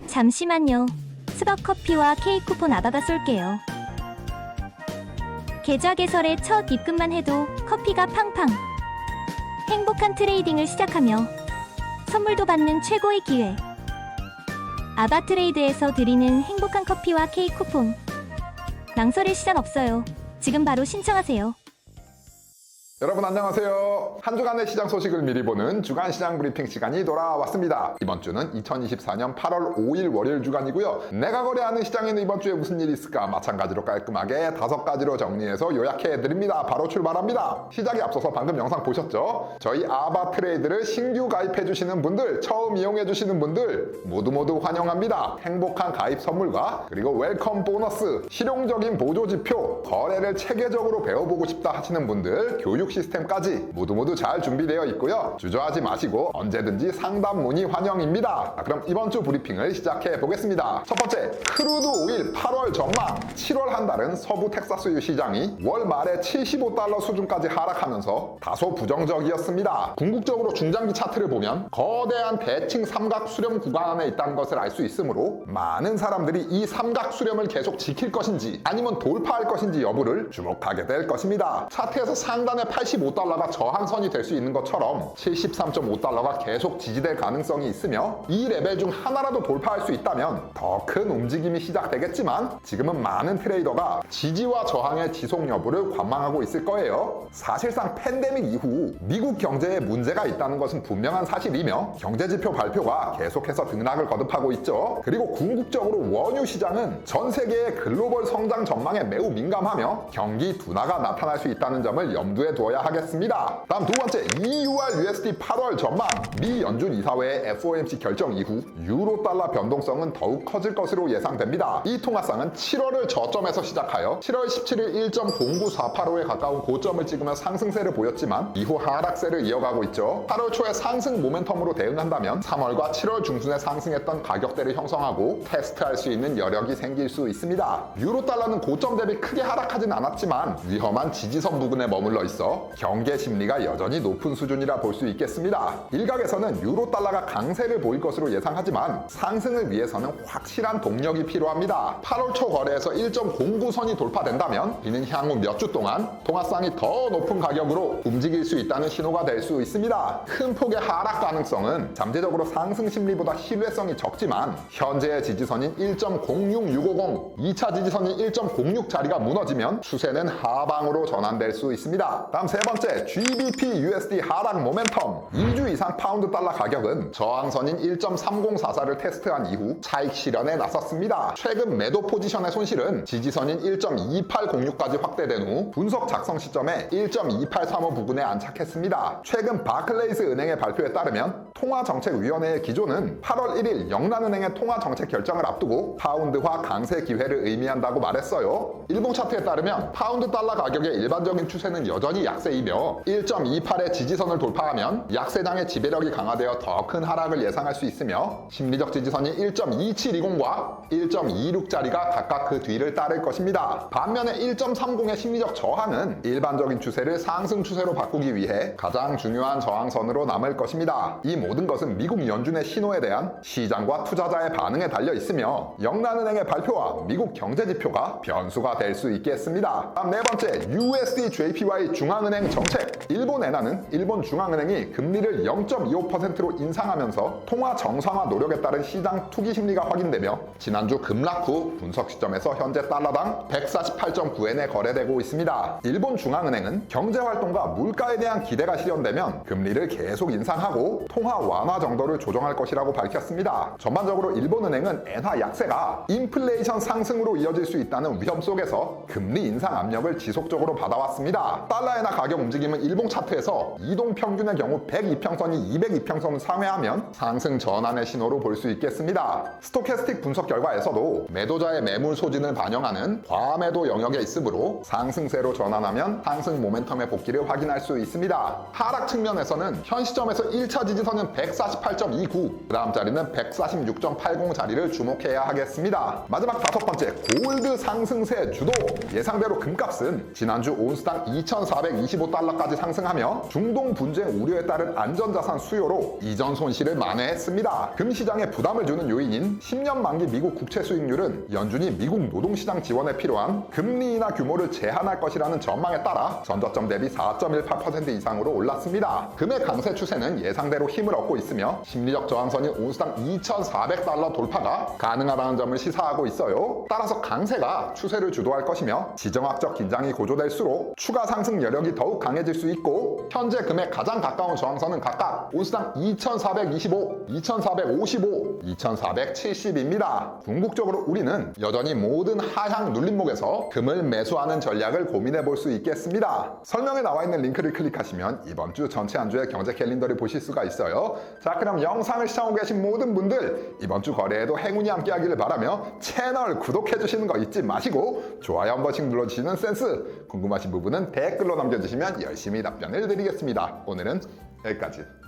잠시만요. 스벅커피와 케이크 쿠폰 아바가 쏠게요. 계좌 개설의 첫 입금만 해도 커피가 팡팡. 행복한 트레이딩을 시작하며 선물도 받는 최고의 기회. 아바트레이드에서 드리는 행복한 커피와 케이크 쿠폰. 망설일 시간 없어요. 지금 바로 신청하세요. 여러분 안녕하세요. 한 주간의 시장 소식을 미리 보는 주간 시장 브리핑 시간이 돌아왔습니다. 이번 주는 2024년 8월 5일 월요일 주간이고요. 내가 거래하는 시장에는 이번 주에 무슨 일이 있을까 마찬가지로 깔끔하게 5가지로 정리해서 요약해드립니다. 바로 출발합니다. 시작에 앞서서 방금 영상 보셨죠? 저희 아바 트레이드를 신규 가입해주시는 분들, 처음 이용해주시는 분들 모두 환영합니다. 행복한 가입 선물과 그리고 웰컴 보너스, 실용적인 보조지표, 거래를 체계적으로 배워보고 싶다 하시는 분들, 교육 시스템까지 모두 잘 준비되어 있고요. 주저하지 마시고 언제든지 상담 문의 환영입니다. 그럼 이번 주 브리핑을 시작해 보겠습니다. 첫 번째, 크루드 오일 8월 전망. 7월 한 달은 서부 텍사스유 시장이 월 말에 $75 수준까지 하락하면서 다소 부정적이었습니다. 궁극적으로 중장기 차트를 보면 거대한 대칭 삼각 수렴 구간 안에 있다는 것을 알 수 있으므로 많은 사람들이 이 삼각 수렴을 계속 지킬 것인지 아니면 돌파할 것인지 여부를 주목하게 될 것입니다. 차트에서 상단의 $85가 저항선이 될 수 있는 것처럼 $73.5가 계속 지지될 가능성이 있으며 이 레벨 중 하나라도 돌파할 수 있다면 더 큰 움직임이 시작되겠지만 지금은 많은 트레이더가 지지와 저항의 지속 여부를 관망하고 있을 거예요. 사실상 팬데믹 이후 미국 경제에 문제가 있다는 것은 분명한 사실이며 경제지표 발표가 계속해서 등락을 거듭하고 있죠. 그리고 궁극적으로 원유 시장은 전 세계의 글로벌 성장 전망에 매우 민감하며 경기 둔화가 나타날 수 있다는 점을 염두에 두어야 하겠습니다. 다음 두 번째, EUR/USD 8월 전망. 미 연준 이사회의 FOMC 결정 이후 유로 달러 변동성은 더욱 커질 것으로 예상됩니다. 이 통화상은 7월을 저점에서 시작하여 7월 17일 1.09485에 가까운 고점을 찍으며 상승세를 보였지만 이후 하락세를 이어가고 있죠. 8월 초에 상승 모멘텀으로 대응한다면 3월과 7월 중순에 상승했던 가격대를 형성하고 테스트할 수 있는 여력이 생길 수 있습니다. 유로 달러는 고점 대비 크게 하락하진 않았지만 위험한 지지선 부근에 머물러 있어 경계 심리가 여전히 높은 수준이라 볼 수 있겠습니다. 일각에서는 유로 달러가 강세를 보일 것으로 예상하지만 상승을 위해서는 확실한 동력이 필요합니다. 8월 초 거래에서 1.09선이 돌파된다면 이는 향후 몇 주 동안 통화상이 더 높은 가격으로 움직일 수 있다는 신호가 될 수 있습니다. 큰 폭의 하락 가능성은 잠재적으로 상승 심리보다 신뢰성이 적지만 현재의 지지선인 1.06650, 2차 지지선인 1.06 자리가 무너지면 추세는 하방으로 전환될 수 있습니다. 다음 세 번째, GBP USD 하락 모멘텀. 2주 이상 파운드 달러 가격은 저항선인 1.3044를 테스트한 이후 차익 실현에 나섰습니다. 최근 매도 포지션의 손실은 지지선인 1.2806까지 확대된 후 분석 작성 시점에 1.2835 부근에 안착했습니다. 최근 바클레이스 은행의 발표에 따르면 통화정책위원회의 기조는 8월 1일 영란은행의 통화정책 결정을 앞두고 파운드화 강세 기회를 의미한다고 말했어요. 일본 차트에 따르면 파운드 달러 가격의 일반적인 추세는 여전히 약세이며 1.28의 지지선을 돌파하면 약세장의 지배력이 강화되어 더 큰 하락을 예상할 수 있으며 심리적 지지선이 1.2720과 1.26짜리가 각각 그 뒤를 따를 것입니다. 반면에 1.30의 심리적 저항은 일반적인 추세를 상승 추세로 바꾸기 위해 가장 중요한 저항선으로 남을 것입니다. 이 모든 것은 미국 연준의 신호에 대한 시장과 투자자의 반응에 달려 있으며 영란은행의 발표와 미국 경제지표가 변수가 될 수 있겠습니다. 다음 네 번째, USD JPY 중앙은행 정책. 일본 엔화는 일본 중앙은행이 금리를 0.25%로 인상하면서 통화 정상화 노력에 따른 시장 투기 심리가 확인되며 지난주 급락 후 분석 시점에서 현재 달러당 148.9엔에 거래되고 있습니다. 일본 중앙은행은 경제활동과 물가에 대한 기대가 실현되면 금리를 계속 인상하고 통화 완화 정도를 조정할 것이라고 밝혔습니다. 전반적으로 일본은행은 엔화 약세가 인플레이션 상승으로 이어질 수 있다는 위험 속에서 금리 인상 압력을 지속적으로 받아왔습니다. 달러 엔화 가격 움직임은 일봉 차트에서 이동평균의 경우 102평선이 202평선을 상회하면 상승 전환의 신호로 볼 수 있겠습니다. 스토캐스틱 분석 결과에서도 매도자의 매물 소진을 반영하는 과매도 영역에 있으므로 상승세로 전환하면 상승 모멘텀의 복귀를 확인할 수 있습니다. 하락 측면에서는 현 시점에서 1차 지지선은 148.29, 그 다음 자리는 146.80 자리를 주목해야 하겠습니다. 마지막 다섯 번째, 골드 상승세 주도. 예상대로 금값은 지난주 온스당 2,400 $1,425까지 상승하며 중동 분쟁 우려에 따른 안전자산 수요로 이전 손실을 만회했습니다. 금시장에 부담을 주는 요인인 10년 만기 미국 국채 수익률은 연준이 미국 노동시장 지원에 필요한 금리 인하 규모를 제한할 것이라는 전망에 따라 전저점 대비 4.18% 이상으로 올랐습니다. 금의 강세 추세는 예상대로 힘을 얻고 있으며 심리적 저항선인 온스당 $2,400 돌파가 가능하다는 점을 시사하고 있어요. 따라서 강세가 추세를 주도할 것이며 지정학적 긴장이 고조될수록 추가 상승 여력이 더욱 강해질 수 있고 현재 금에 가장 가까운 저항선은 각각 온스당 2,425, 2,455, 2,470입니다. 궁극적으로 우리는 여전히 모든 하향 눌림목에서 금을 매수하는 전략을 고민해 볼 수 있겠습니다. 설명에 나와 있는 링크를 클릭하시면 이번 주 전체 한 주의 경제 캘린더를 보실 수가 있어요. 자, 그럼 영상을 시청하고 계신 모든 분들 이번 주 거래에도 행운이 함께하기를 바라며 채널 구독해 주시는 거 잊지 마시고 좋아요 한 번씩 눌러주시는 센스, 궁금하신 부분은 댓글로 남겨주시면 열심히 답변을 드리겠습니다. 오늘은 여기까지.